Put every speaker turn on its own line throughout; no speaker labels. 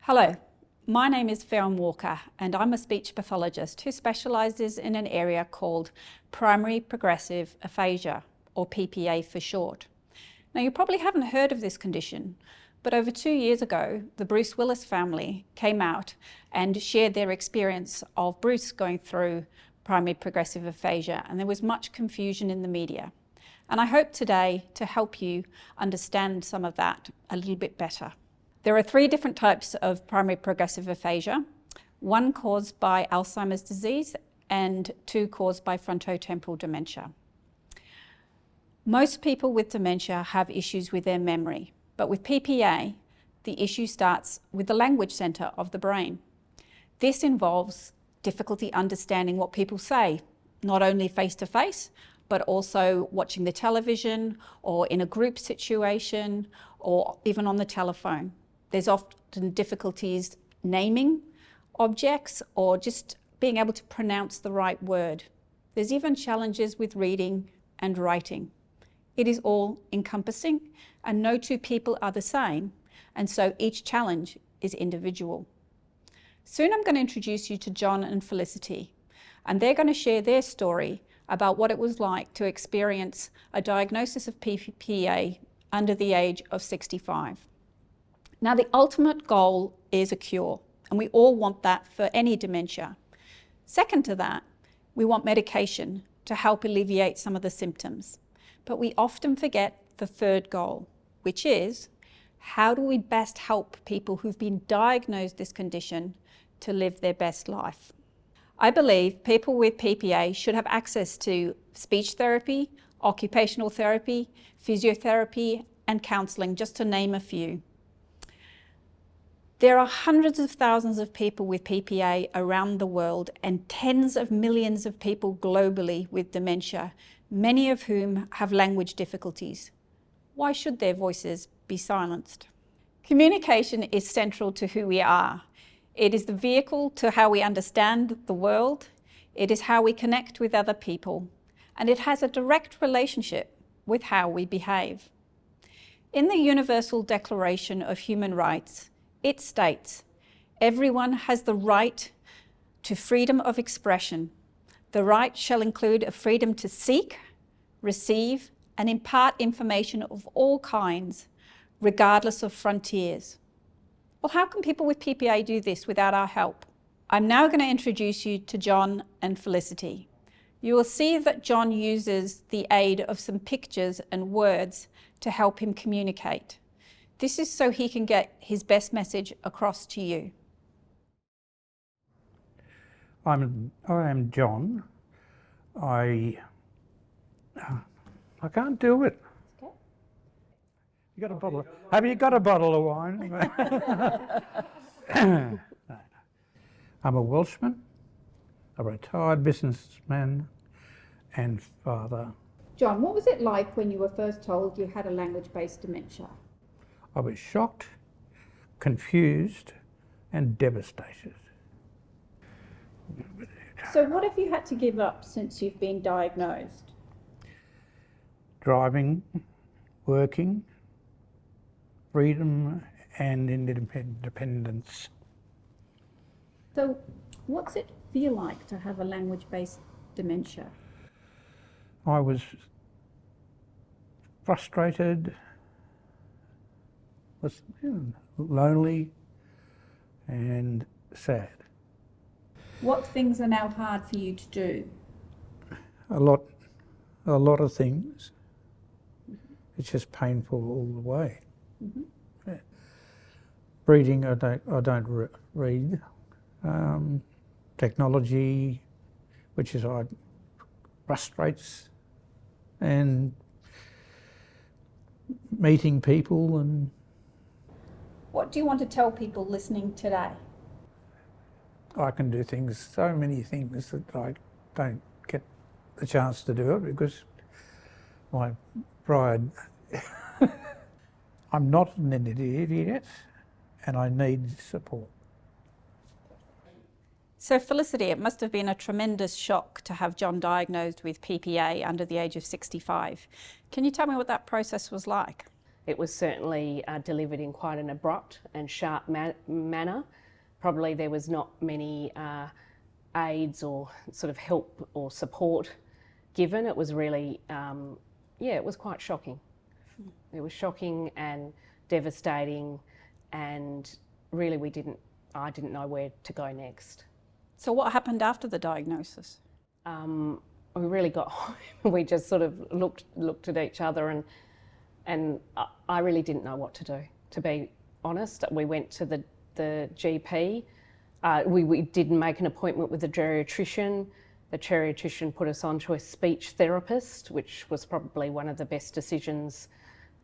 Hello, my name is Farron Walker and I'm a speech pathologist who specialises in an area called Primary Progressive Aphasia, or PPA for short. Now you probably haven't heard of this condition, but over 2 years ago the Bruce Willis family came out and shared their experience of Bruce going through primary progressive aphasia, and there was much confusion in the media. And I hope today to help you understand some of that a little bit better. There are 3 different types of primary progressive aphasia, 1 caused by Alzheimer's disease and 2 caused by Fronto Temporal Dementia. Most people with dementia have issues with their memory, but with PPA, the issue starts with the language centre of the brain. This involves difficulty understanding what people say, not only face to face, but also watching the television or in a group situation or even on the telephone. There's often difficulties naming objects or just being able to pronounce the right word. There's even challenges with reading and writing. It is all encompassing and no 2 people are the same, and so each challenge is individual. Soon I'm going to introduce you to John and Felicity, and they're going to share their story about what it was like to experience a diagnosis of PPA under the age of 65. Now, the ultimate goal is a cure, and we all want that for any dementia. Second to that, we want medication to help alleviate some of the symptoms. But we often forget the third goal, which is how do we best help people who've been diagnosed this condition to live their best life? I believe people with PPA should have access to speech therapy, occupational therapy, physiotherapy, and counselling, just to name a few. There are hundreds of thousands of people with PPA around the world and tens of millions of people globally with dementia, many of whom have language difficulties. Why should their voices be silenced? Communication is central to who we are. It is the vehicle to how we understand the world. It is how we connect with other people, and it has a direct relationship with how we behave. In the Universal Declaration of Human Rights, it states, everyone has the right to freedom of expression. The right shall include a freedom to seek, receive, and impart information of all kinds, regardless of frontiers. Well, how can people with PPA do this without our help? I'm now going to introduce you to John and Felicity. You will see that John uses the aid of some pictures and words to help him communicate. This is so he can get his best message across to you.
I am John. I can't do it.
Okay.
You got a bottle? Have you got a bottle of wine? I'm a Welshman, a retired businessman, and father.
John, what was it like when you were first told you had a language-based dementia?
I was shocked, confused, and devastated.
So what have you had to give up since you've been diagnosed?
Driving, working, freedom, and independence.
So what's it feel like to have a language-based dementia?
I was frustrated, was lonely and sad.
What things are now hard for you to do?
A lot of things. It's just painful all the way.
Mm-hmm.
Yeah. Reading, I don't read. Technology, which is frustrates, and meeting people. And
what do you want to tell people listening today?
I can do things, so many things that I don't get the chance to do it because my pride. I'm not an idiot and I need support.
So Felicity, it must have been a tremendous shock to have John diagnosed with PPA under the age of 65. Can you tell me what that process was like?
It was certainly delivered in quite an abrupt and sharp manner. Probably there was not many aids or sort of help or support given. It was really, it was quite shocking. It was shocking and devastating, and really I didn't know where to go next.
So what happened after the diagnosis?
We really got home. We just sort of looked at each other, and I really didn't know what to do, to be honest. We went to the GP. We did make an appointment with the geriatrician. The geriatrician put us onto a speech therapist, which was probably one of the best decisions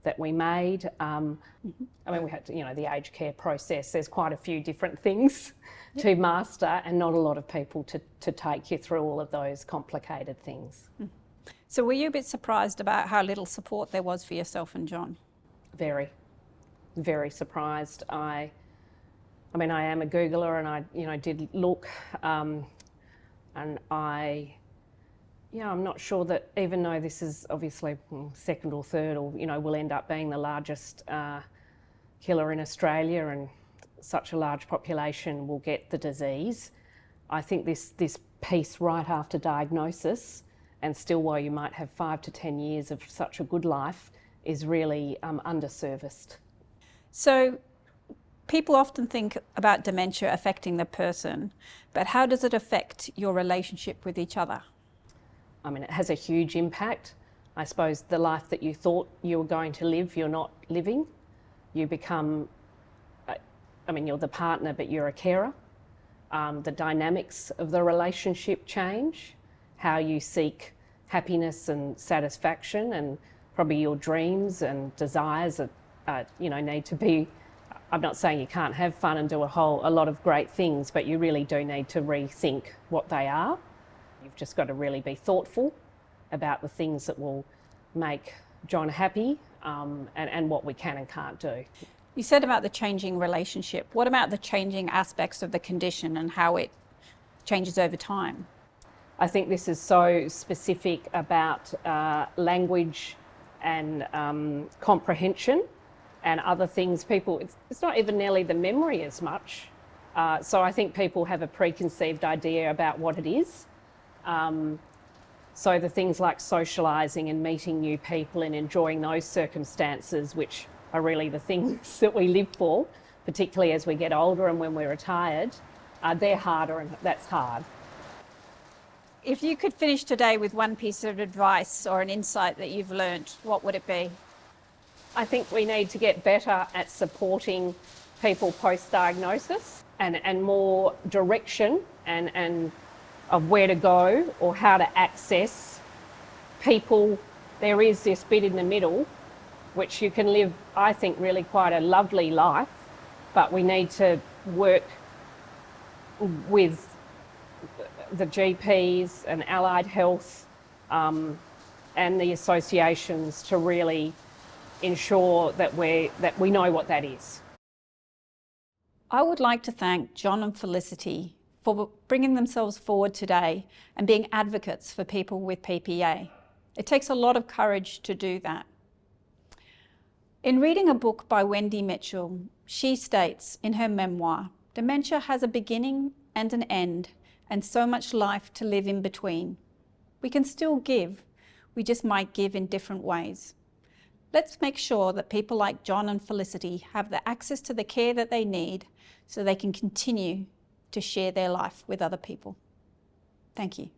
that we made. I mean, we had to, the aged care process, there's quite a few different things to master, and not a lot of people to take you through all of those complicated things.
So were you a bit surprised about how little support there was for yourself and John?
Very, very surprised. I mean, I am a Googler, and I did look, and I'm not sure that, even though this is obviously second or third, or will end up being the largest killer in Australia, and such a large population will get the disease. I think this piece right after diagnosis, and still while you might have 5 to 10 years of such a good life, is really underserviced.
So people often think about dementia affecting the person, but how does it affect your relationship with each other?
I mean, it has a huge impact. I suppose the life that you thought you were going to live, you're not living. You become, you're the partner, but you're a carer. The dynamics of the relationship change, how you seek happiness and satisfaction, and probably your dreams and desires need to be, I'm not saying you can't have fun and do a lot of great things, but you really do need to rethink what they are. You've just got to really be thoughtful about the things that will make John happy, and what we can and can't do.
You said about the changing relationship. What about the changing aspects of the condition and how it changes over time?
I think this is so specific about language and comprehension and other things. It's not even nearly the memory as much. So I think people have a preconceived idea about what it is. So the things like socialising and meeting new people and enjoying those circumstances, which are really the things that we live for, particularly as we get older and when we're retired, they're harder, and that's hard.
If you could finish today with one piece of advice or an insight that you've learned, what would it be?
I think we need to get better at supporting people post-diagnosis, and more direction and of where to go or how to access people. There is this bit in the middle which you can live, I think, really quite a lovely life, but we need to work with the GPs and allied health and the associations to really ensure that we know what that is.
I would like to thank John and Felicity for bringing themselves forward today and being advocates for people with PPA. It takes a lot of courage to do that. In reading a book by Wendy Mitchell, she states in her memoir, "Dementia has a beginning and an end, and so much life to live in between. We can still give, we just might give in different ways." Let's make sure that people like John and Felicity have the access to the care that they need so they can continue to share their life with other people. Thank you.